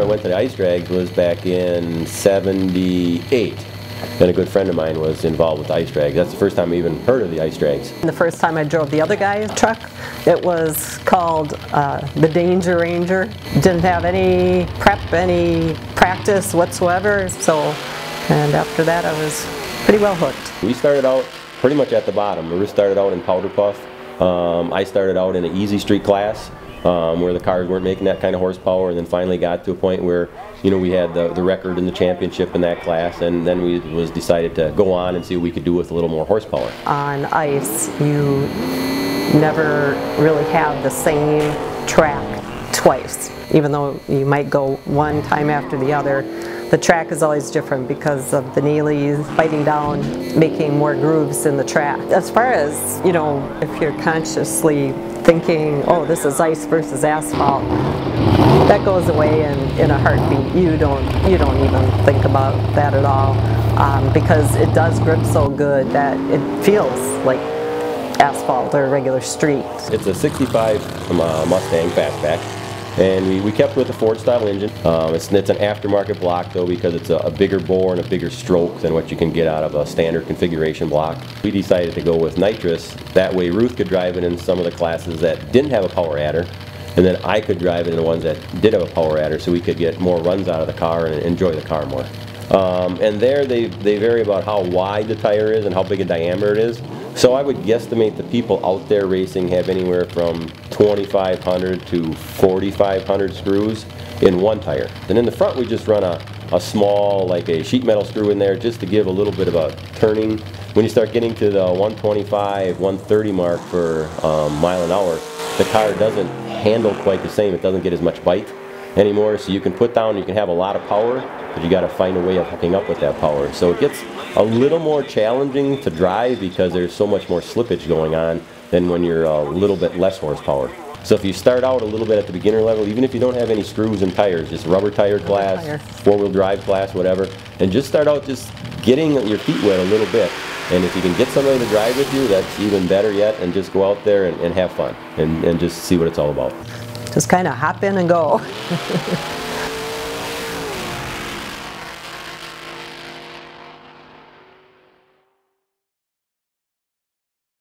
I went to the ice drags was back in '78. And a good friend of mine was involved with the ice drags. That's the first time I even heard of the ice drags. The first time I drove the other guy's truck, it was called the Danger Ranger. Didn't have any prep, any practice whatsoever, and after that I was pretty well hooked. We started out pretty much at the bottom. We started out in powder puff. I started out in an easy street class where the cars weren't making that kind of horsepower, and then finally got to a point where we had the record in the championship in that class, and then we decided to go on and see what we could do with a little more horsepower. On ice, you never really have the same track twice. Even though you might go one time after the other, the track is always different because of the Neelys biting down, making more grooves in the track. As far as, if you're consciously thinking, oh, this is ice versus asphalt, that goes away in a heartbeat. You don't even think about that at all because it does grip so good that it feels like asphalt or a regular street. It's a 65 from a Mustang fastback, and we kept with the Ford style engine. It's an aftermarket block though, because it's a bigger bore and a bigger stroke than what you can get out of a standard configuration block. We decided to go with nitrous. That way Ruth could drive it in some of the classes that didn't have a power adder, and then I could drive it in the ones that did have a power adder, so we could get more runs out of the car and enjoy the car more. And there they vary about how wide the tire is and how big a diameter it is. So I would guesstimate the people out there racing have anywhere from 2,500 to 4,500 screws in one tire. And in the front we just run a small, like a sheet metal screw in there, just to give a little bit of a turning. When you start getting to the 125, 130 mark for mile an hour, the car doesn't handle quite the same. It doesn't get as much bite anymore, so you can put down, you can have a lot of power, but you got to find a way of hooking up with that power. So it gets a little more challenging to drive because there's so much more slippage going on than when you're a little bit less horsepower. So if you start out a little bit at the beginner level, even if you don't have any screws and tires, just rubber tire class, four-wheel drive class, whatever, and just start out just getting your feet wet a little bit. And if you can get somebody to drive with you, that's even better yet, and just go out there and have fun and just see what it's all about. Just kind of hop in and go.